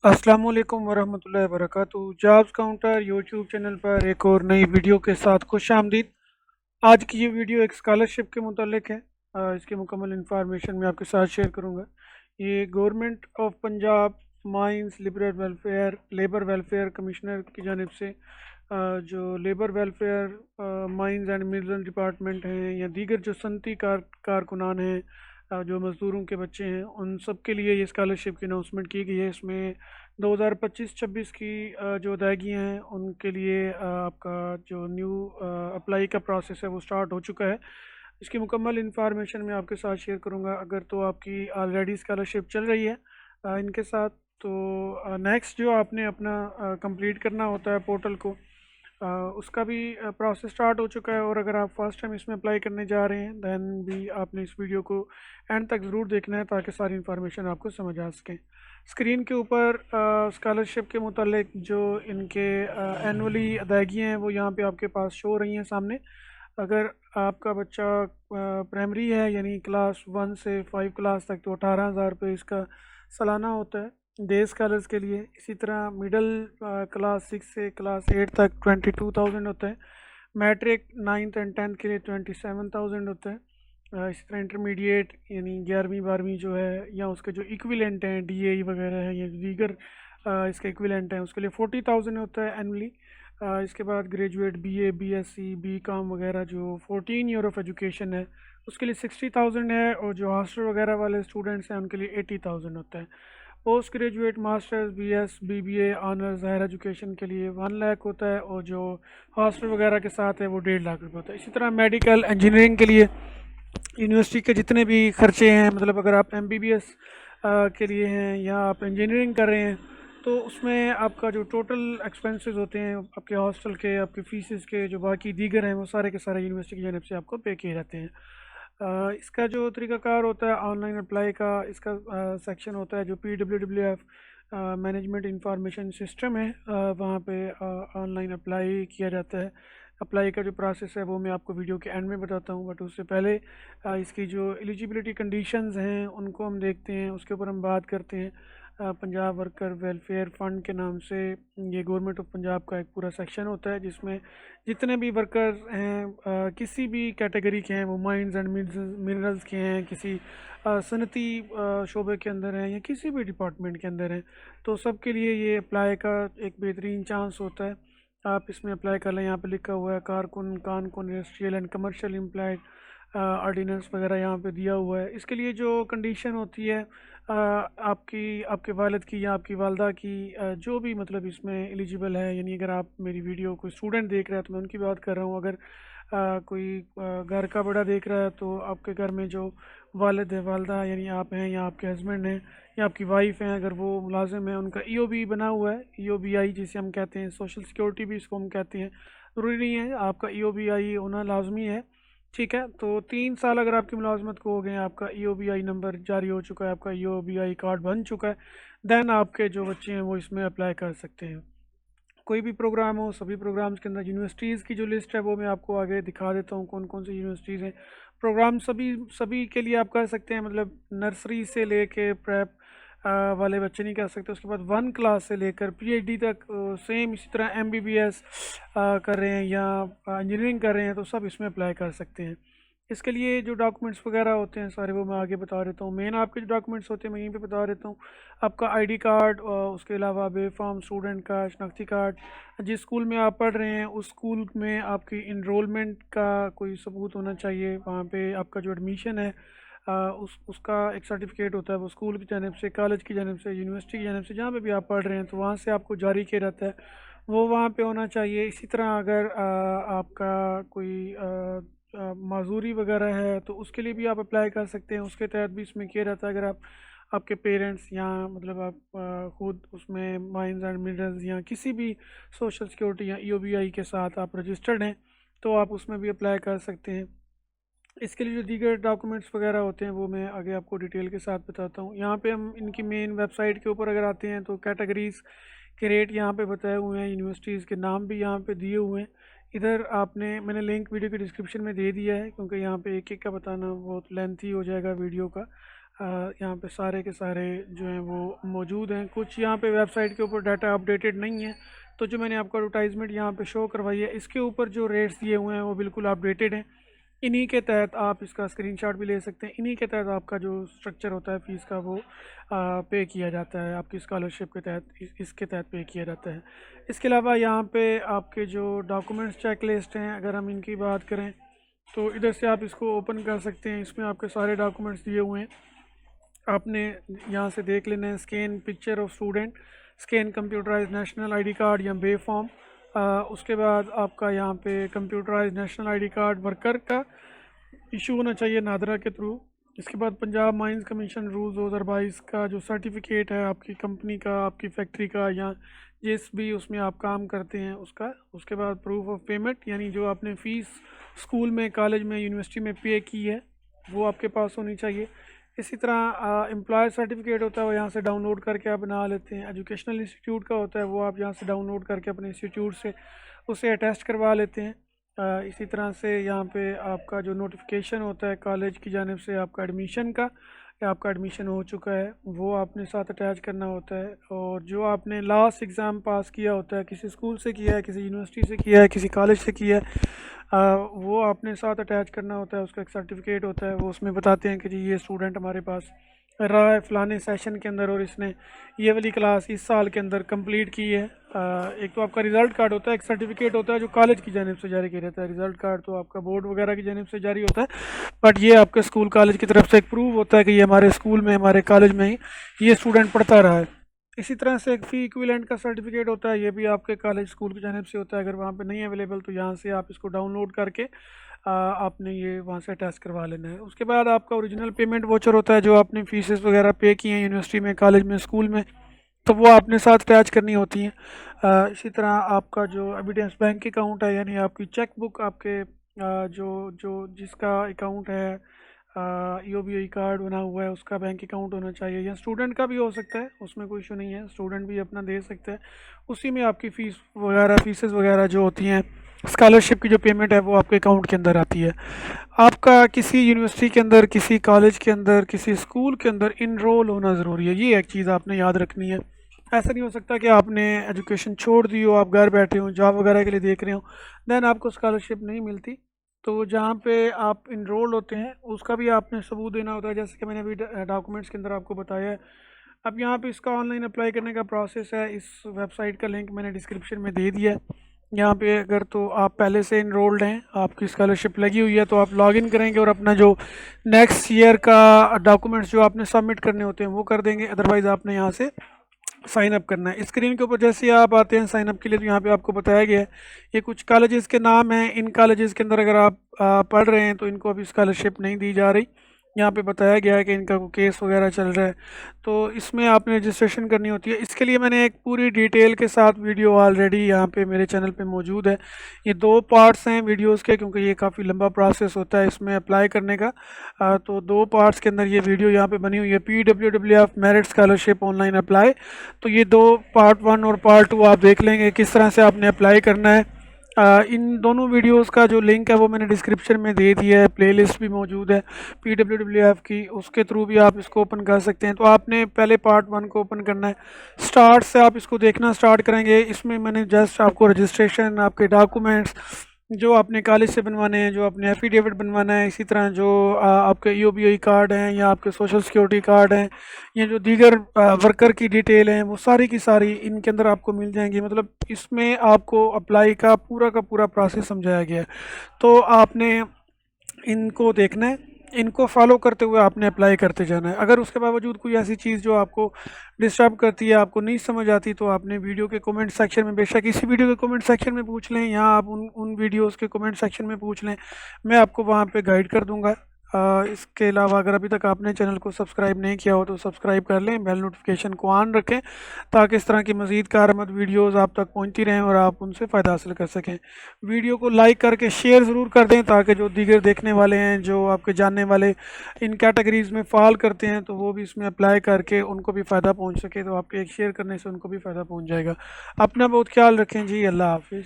अस्सलामुअलैकुम वरहमतुल्लाहि वबरकातुहू। Jobs counter YouTube channel पर एक और नई वीडियो के साथ खुश आमदीद। आज की ये वीडियो एक स्कॉलरशिप के मुतालिक है। इसकी मुकम्मल इंफॉर्मेशन मैं आपके साथ शेयर करूँगा। ये government of Punjab mines labour welfare commissioner की जानिब से जो labour welfare mines and mineral department हैं या दीगर जो सनती कारकुनान हैं, जो मज़दूरों के बच्चे हैं, उन सब के लिए ये स्कॉलरशिप की अनाउंसमेंट की गई है। इसमें 2025-26 की जो अदायगियाँ हैं उनके लिए आपका जो न्यू अप्लाई का प्रोसेस है वो स्टार्ट हो चुका है। इसकी मुकम्मल इंफॉर्मेशन मैं आपके साथ शेयर करूँगा। अगर तो आपकी ऑलरेडी स्कॉलरशिप चल रही है इनके साथ, तो नेक्स्ट जो आपने अपना कंप्लीट करना होता है पोर्टल को, उसका भी प्रोसेस स्टार्ट हो चुका है। और अगर आप फर्स्ट टाइम इसमें अप्लाई करने जा रहे हैं दैन भी आपने इस वीडियो को एंड तक ज़रूर देखना है ताकि सारी इन्फॉर्मेशन आपको समझ आ सके। स्क्रीन के ऊपर स्कॉलरशिप के मुतालिक जो इनके एनुअली अदायगियाँ हैं वो यहाँ पे आपके पास शो हो रही हैं सामने। अगर आपका बच्चा प्राइमरी है यानी क्लास 1 से 5 क्लास तक, तो 18,000 रुपये इसका सालाना होता है डे स्कॉलर्स के लिए। इसी तरह मिडल क्लास 6 से क्लास 8 तक 22,000 होता है। मैट्रिक 9th एंड 10th के लिए 27,000 होता है। इसी तरह इंटरमीडिएट यानी 11वीं 12वीं जो है या उसके जो इक्विलेंट हैं डीए वगैरह है या दीगर इसके इक्विलेंट हैं, उसके लिए 40,000 होता है एनुअली। इसके बाद ग्रेजुएट बीए बीएससी बीकॉम वगैरह जो 14 ईयर ऑफ एजुकेशन है उसके लिए 60,000 है। और जो हॉस्टल वगैरह वाले स्टूडेंट्स हैं उनके लिए 80,000 होता है। Post graduate masters BS BBA honours higher education के लिए 1 लाख होता है। और जो हॉस्टल वगैरह के साथ है वो 1.5 लाख रुपये होता है। इसी तरह मेडिकल इंजीनियरिंग के लिए यूनिवर्सिटी के जितने भी खर्चे हैं, मतलब अगर आप एमबीबीएस के लिए हैं या आप इंजीनियरिंग कर रहे हैं, तो उसमें आपका जो टोटल एक्सपेंसेस होते हैं आपके हॉस्टल के, आपके फीसेस के, जो बाकी दीगर हैं, वो सारे के सारे यूनिवर्सिटी की जानब से आपको पे किए जाते हैं। इसका जो तरीकाकार होता है ऑनलाइन अप्लाई का, इसका सेक्शन होता है जो PWWF मैनेजमेंट इंफॉर्मेशन सिस्टम है, वहाँ पे ऑनलाइन अप्लाई किया जाता है। अप्लाई का जो प्रोसेस है वो मैं आपको वीडियो के एंड में बताता हूँ, बट उससे पहले इसकी जो एलिजिबिलिटी कंडीशंस हैं उनको हम देखते हैं, उसके ऊपर हम बात करते हैं। पंजाब वर्कर वेलफेयर फ़ंड के नाम से ये गवर्नमेंट ऑफ पंजाब का एक पूरा सेक्शन होता है जिसमें जितने भी वर्कर हैं किसी भी कैटेगरी के हैं, वो माइंस एंड मिनरल्स के हैं, किसी सनती शोबे के अंदर हैं या किसी भी डिपार्टमेंट के अंदर हैं, तो सब के लिए ये अप्लाई का एक बेहतरीन चांस होता है। आप इसमें अप्लाई कर लें। यहाँ पे लिखा हुआ है कारकुन कानकुन industrial and commercial employed ordinance वगैरह यहाँ पे दिया हुआ है। इसके लिए जो कंडीशन होती है आपकी आपके वालिद की या आपकी वालदा की, जो भी मतलब इसमें एलिजिबल है, यानी अगर आप मेरी वीडियो कोई स्टूडेंट देख रहा है तो मैं उनकी बात कर रहा हूँ। अगर कोई घर का बड़ा देख रहा है तो आपके घर में जो वालिद है वालदा यानी आप हैं या आपके हस्बैंड हैं या आपकी वाइफ हैं, अगर वो मुलाजिम है, उनका ईओबी बना हुआ है, ईओबीआई जिसे हम कहते हैं, सोशल सिक्योरिटी भी इसको हम कहते हैं। ज़रूरी नहीं है आपका ईओबीआई होना लाजमी है, ठीक है। तो 3 साल अगर आपकी मुलाजमत को हो गए, आपका ईओबीआई नंबर जारी हो चुका है, आपका ईओबीआई कार्ड बन चुका है, देन आपके जो बच्चे हैं वो इसमें अप्लाई कर सकते हैं। कोई भी प्रोग्राम हो, सभी प्रोग्राम्स के अंदर यूनिवर्सिटीज़ की जो लिस्ट है वो मैं आपको आगे दिखा देता हूँ कौन कौन सी यूनिवर्सिटीज़ हैं। प्रोग्राम सभी सभी के लिए आप कर सकते हैं, मतलब नर्सरी से लेके प्रेप वाले बच्चे नहीं कर सकते, उसके बाद 1 क्लास से लेकर पीएचडी तक। सेम इसी तरह एमबीबीएस कर रहे हैं या इंजीनियरिंग कर रहे हैं तो सब इसमें अप्लाई कर सकते हैं। इसके लिए जो डॉक्यूमेंट्स वगैरह होते हैं सारे वो मैं आगे बता देता हूँ। मेन आपके जो डॉक्यूमेंट्स होते हैं मैं यहीं पे बता देता हूँ। आपका आईडी कार्ड, उसके अलावा बे फॉर्म स्टूडेंट का शनाख्ती कार्ड, जिस स्कूल में आप पढ़ रहे हैं उस स्कूल में आपकी इनरोलमेंट का कोई सबूत होना चाहिए। वहाँ पे आपका जो एडमिशन है उसका एक सर्टिफिकेट होता है, वो स्कूल की जानब से, कॉलेज की जानब से, यूनिवर्सिटी की जानब से, जहाँ पे भी आप पढ़ रहे हैं तो वहाँ से आपको जारी किया जाता है, वो वहाँ पे होना चाहिए। इसी तरह अगर आपका कोई माजूरी वगैरह है तो उसके लिए भी आप अप्लाई कर सकते हैं, उसके तहत भी इसमें किया जाता है। अगर आप आपके पेरेंट्स या मतलब आप खुद उसमें माइंस एंड मिनरल्स या किसी भी सोशल सिक्योरिटी या ईओबीआई के साथ आप रजिस्टर्ड हैं तो आप उसमें भी अप्लाई कर सकते हैं। इसके लिए जो दीगर डॉक्यूमेंट्स वगैरह होते हैं वो मैं आगे आपको डिटेल के साथ बताता हूँ। यहाँ पे हम इनकी मेन वेबसाइट के ऊपर अगर आते हैं तो कैटेगरीज़ के रेट यहाँ पे बताए हुए हैं, यूनिवर्सिटीज़ के नाम भी यहाँ पे दिए हुए हैं। इधर आपने मैंने लिंक वीडियो के डिस्क्रिप्शन में दे दिया है क्योंकि यहाँ पे एक एक का बताना बहुत लेंथी हो जाएगा वीडियो का। यहाँ पे सारे के सारे जो हैं वो मौजूद हैं। कुछ यहाँ पे वेबसाइट के ऊपर डाटा अपडेटेड नहीं है, तो जो मैंने आपको एडवर्टाइजमेंट यहाँ पे शो करवाई है इसके ऊपर जो रेट्स दिए हुए हैं वो बिल्कुल अपडेटेड हैं। इन्हीं के तहत आप इसका स्क्रीनशॉट भी ले सकते हैं। इन्हीं के तहत आपका जो स्ट्रक्चर होता है फ़ीस का वो पे किया जाता है, आपकी स्कॉलरशिप के तहत इसके तहत पे किया जाता है। इसके अलावा यहाँ पे आपके जो डॉक्यूमेंट्स चेक लिस्ट हैं, अगर हम इनकी बात करें तो इधर से आप इसको ओपन कर सकते हैं। इसमें आपके सारे डॉक्यूमेंट्स दिए हुए हैं, आपने यहाँ से देख लेना है। Scan picture of student, scan computerized national ID card या बे फॉर्म। उसके बाद आपका यहाँ पे computerized national ID card worker का इशू होना चाहिए नादरा के थ्रू। इसके बाद पंजाब माइंस कमीशन रूल्स 2022 का जो सर्टिफिकेट है आपकी कंपनी का, आपकी फैक्ट्री का, या जिस भी उसमें आप काम करते हैं उसका। उसके बाद प्रूफ ऑफ पेमेंट, यानी जो आपने फ़ीस स्कूल में, कॉलेज में, यूनिवर्सिटी में पे की है वो आपके पास होनी चाहिए। इसी तरह एम्प्लॉय सर्टिफिकेट होता है वो यहाँ से डाउनलोड करके आप बना लेते हैं। एजुकेशनल इंस्टीट्यूट का होता है वो आप यहाँ से डाउनलोड करके अपने इंस्टीट्यूट से उसे अटेस्ट करवा लेते हैं। इसी तरह से यहाँ पे आपका जो नोटिफिकेशन होता है कॉलेज की जानिब से आपका एडमिशन का, या आपका एडमिशन हो चुका है, वो आपने साथ अटैच करना होता है। और जो आपने लास्ट एग्ज़ाम पास किया होता है, किसी स्कूल से किया है, किसी यूनिवर्सिटी से किया है, किसी कॉलेज से किया है, वो आपने साथ अटैच करना होता है। उसका एक सर्टिफिकेट होता है, वो उसमें बताते हैं कि जी ये स्टूडेंट हमारे पास रहा है फ़लाने सेशन के अंदर और इसने ये वाली क्लास इस साल के अंदर कंप्लीट की है। एक तो आपका रिज़ल्ट कार्ड होता है, एक सर्टिफिकेट होता है जो कॉलेज की जानिब से जारी किया जाता है। रिज़ल्ट कार्ड तो आपका बोर्ड वगैरह की जानिब से जारी होता है, बट ये आपके स्कूल कॉलेज की तरफ से एक प्रूव होता है कि ये हमारे स्कूल में, हमारे कॉलेज में ही ये स्टूडेंट पढ़ता रहा है। इसी तरह से एक फ़ी इक्विवेलेंट का सर्टिफिकेट होता है, ये भी आपके कॉलेज स्कूल की जानिब से होता है। अगर वहाँ पे नहीं अवेलेबल तो यहाँ से आप इसको डाउनलोड करके आपने ये वहाँ से अटैच करवा लेना है। उसके बाद आपका ओरिजिनल पेमेंट वाउचर होता है, जो आपने फीसेस वगैरह पे की हैं यूनिवर्सिटी में, कॉलेज में, स्कूल में, तो वो आपने साथ अटैच करनी होती हैं। इसी तरह आपका जो एविडेंस बैंक अकाउंट है, यानी आपकी चेक बुक, आपके जो जो जिसका अकाउंट है, ईओबीआई कार्ड बना हुआ है, उसका बैंक अकाउंट होना चाहिए। या स्टूडेंट का भी हो सकता है, उसमें कोई इशू नहीं है, स्टूडेंट भी अपना दे सकता है। उसी में आपकी फ़ीस वगैरह, फीसेस वगैरह जो होती हैं, स्कॉलरशिप की जो पेमेंट है वो आपके अकाउंट के अंदर आती है। आपका किसी यूनिवर्सिटी के अंदर, किसी कॉलेज के अंदर, किसी स्कूल के अंदर इनरोल होना ज़रूरी है। ये एक चीज़ आपने याद रखनी है। ऐसा नहीं हो सकता कि आपने एजुकेशन छोड़ दी हो, आप घर बैठे हो, जॉब वगैरह के लिए देख रहे हो, देन आपको स्कॉलरशिप नहीं मिलती। तो जहाँ पे आप इनरोल होते हैं उसका भी आपने सबूत देना होता है, जैसे कि मैंने अभी डॉक्यूमेंट्स के अंदर आपको बताया है। अब यहाँ पे इसका ऑनलाइन अप्लाई करने का प्रोसेस है, इस वेबसाइट का लिंक मैंने डिस्क्रिप्शन में दे दिया है। यहाँ पे अगर तो आप पहले से इनरोल्ड हैं, आपकी स्कॉलरशिप लगी हुई है, तो आप लॉगिन करेंगे और अपना जो नेक्स्ट ईयर का डॉक्यूमेंट्स जो आपने सबमिट करने होते हैं वो कर देंगे। अदरवाइज़ आपने यहाँ से साइन अप करना है। स्क्रीन के ऊपर जैसे ही आप आते हैं साइन अप के लिए, तो यहाँ पे आपको बताया गया है ये कुछ कॉलेजेस के नाम हैं। इन कॉलेजेस के अंदर अगर आप पढ़ रहे हैं तो इनको अभी स्कॉलरशिप नहीं दी जा रही। यहाँ पे बताया गया है कि इनका कोई केस वगैरह चल रहा है, तो इसमें आपने रजिस्ट्रेशन करनी होती है। इसके लिए मैंने एक पूरी डिटेल के साथ वीडियो ऑलरेडी यहाँ पे मेरे चैनल पे मौजूद है। ये 2 पार्ट्स हैं वीडियोस के, क्योंकि ये काफ़ी लंबा प्रोसेस होता है इसमें अप्लाई करने का। तो 2 पार्ट्स के अंदर ये वीडियो यहाँ पे बनी हुई है, PWWF merit scholarship online apply. तो ये 2 पार्ट 1 और पार्ट 2 आप देख लेंगे किस तरह से आपने अप्लाई करना है। इन दोनों वीडियोस का जो लिंक है वो मैंने डिस्क्रिप्शन में दे दिया है। प्लेलिस्ट भी मौजूद है PWWF की, उसके थ्रू भी आप इसको ओपन कर सकते हैं। तो आपने पहले पार्ट 1 को ओपन करना है, स्टार्ट से आप इसको देखना स्टार्ट करेंगे। इसमें मैंने जस्ट आपको रजिस्ट्रेशन, आपके डॉक्यूमेंट्स जो आपने कॉलेज से बनवाने हैं, जो आपने एफिडेविट बनवाना है, इसी तरह जो आपके ईओबीआई कार्ड हैं या आपके सोशल सिक्योरिटी कार्ड हैं, या जो दीगर वर्कर की डिटेल हैं, वो सारी की सारी इनके अंदर आपको मिल जाएंगी। मतलब इसमें आपको अप्लाई का पूरा प्रोसेस समझाया गया है। तो आपने इनको देखना है, इनको फॉलो करते हुए आपने अप्लाई करते जाना है। अगर उसके बावजूद कोई ऐसी चीज़ जो आपको डिस्टर्ब करती है, आपको नहीं समझ आती, तो आपने वीडियो के कमेंट सेक्शन में, बेशक इसी वीडियो के कमेंट सेक्शन में पूछ लें, या आप उन वीडियोस के कमेंट सेक्शन में पूछ लें, मैं आपको वहाँ पे गाइड कर दूँगा। इसके अलावा अगर अभी तक आपने चैनल को सब्सक्राइब नहीं किया हो तो सब्सक्राइब कर लें, बेल नोटिफिकेशन को ऑन रखें, ताकि इस तरह की मज़ीद कारआमद वीडियोस आप तक पहुंचती रहें और आप उनसे फ़ायदा हासिल कर सकें। वीडियो को लाइक करके शेयर ज़रूर कर दें, ताकि जो दीगर देखने वाले हैं, जो आपके जानने वाले इन कैटेगरीज़ में फ़ॉल करते हैं, तो वो भी इसमें अप्लाई करके उनको भी फ़ायदा पहुँच सके। तो आपके एक शेयर करने से उनको भी फ़ायदा पहुँच जाएगा। अपना बहुत ख्याल रखें जी, अल्लाह हाफिज़।